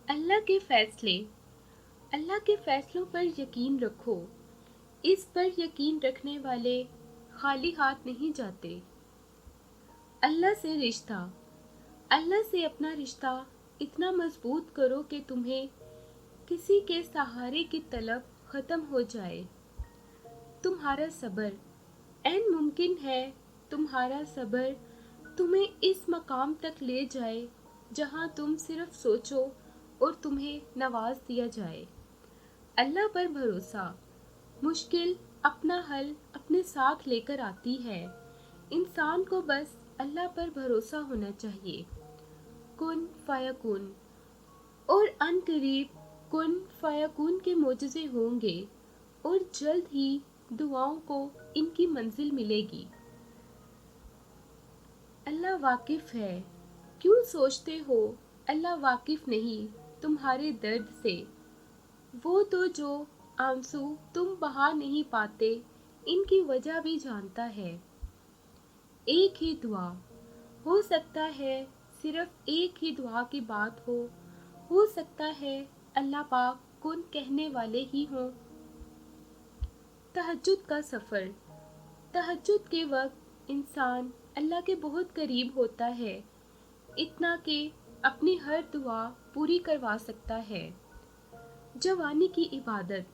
अल्लाह के फैसले। अल्लाह के फैसलों पर यकीन रखो। इस पर यकीन रखने वाले खाली हाथ नहीं जाते। अल्लाह से रिश्ता। अल्लाह से अपना रिश्ता इतना मजबूत करो कि तुम्हें किसी के सहारे की तलब ख़त्म हो जाए। तुम्हारा सब्र। ऐन मुमकिन है तुम्हारा सब्र तुम्हें इस मकाम तक ले जाए जहां तुम सिर्फ सोचो और तुम्हें नवाज दिया जाए। अल्लाह पर भरोसा। मुश्किल अपना हल अपने साथ लेकर आती है। इंसान को बस अल्लाह पर भरोसा होना चाहिए। कुन फयकुन। और अनकरीब कुन फयकुन के मोजज़े होंगे और जल्द ही दुआओं को इनकी मंजिल मिलेगी। अल्लाह वाकिफ़ है। क्यों सोचते हो अल्लाह वाकिफ़ नहीं तुम्हारे दर्द से? वो तो जो आंसू तुम बहा नहीं पाते इनकी वजह भी जानता है। एक ही दुआ। हो सकता है सिर्फ एक ही दुआ की बात हो सकता है अल्लाह पाक कुन कहने वाले ही हों। तहज्जुद का सफ़र। तहज्जुद के वक्त इंसान अल्लाह के बहुत करीब होता है, इतना कि अपनी हर दुआ पूरी करवा सकता है। जवानी की इबादत।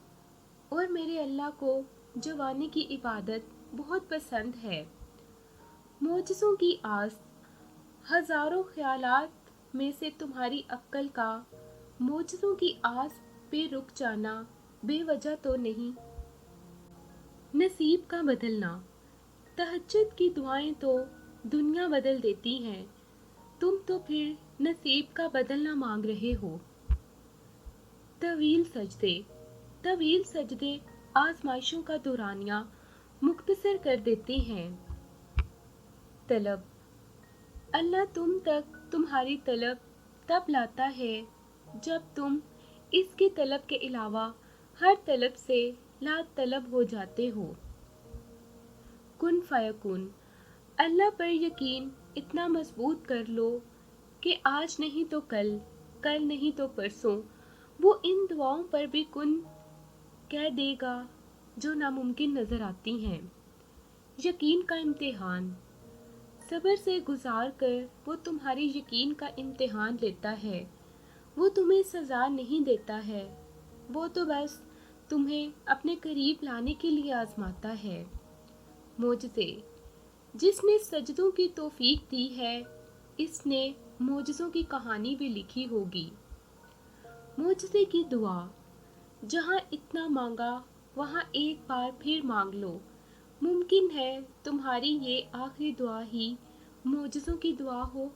और मेरे अल्लाह को जवानी की इबादत बहुत पसंद है। मोजज़ों की आस। हज़ारों ख्यालात में से तुम्हारी अक्ल का मोजज़ों की आस पे रुक जाना बेवजह तो नहीं। नसीब का बदलना। तहज्जुद की दुआएं तो दुनिया बदल देती हैं, तुम तो फिर नसीब का बदलना मांग रहे हो। तवील सजदे। तवील सजदे आजमाइशों का दौरानिया मुख्तसर कर देते हैं। तलब। अल्लाह तुम तक तुम्हारी तलब तब लाता है जब तुम इसकी तलब के अलावा हर तलब से लातलब हो जाते हो। कुन फयकुन। अल्लाह पर यकीन इतना मजबूत कर लो कि आज नहीं तो कल, कल नहीं तो परसों वो इन दुआओं पर भी कुन कह देगा जो नामुमकिन नज़र आती हैं। यकीन का इम्तिहान। सब्र से गुजार कर वो तुम्हारी यकीन का इम्तिहान लेता है। वो तुम्हें सज़ा नहीं देता है, वो तो बस तुम्हें अपने करीब लाने के लिए आजमाता है। मोजज़े। जिसने सजदों की तौफीक दी है इसने मोजज़ों की कहानी भी लिखी होगी। मोजज़े की दुआ। जहाँ इतना मांगा वहाँ एक बार फिर मांग लो। मुमकिन है तुम्हारी ये आखिरी दुआ ही मोजज़ों की दुआ हो।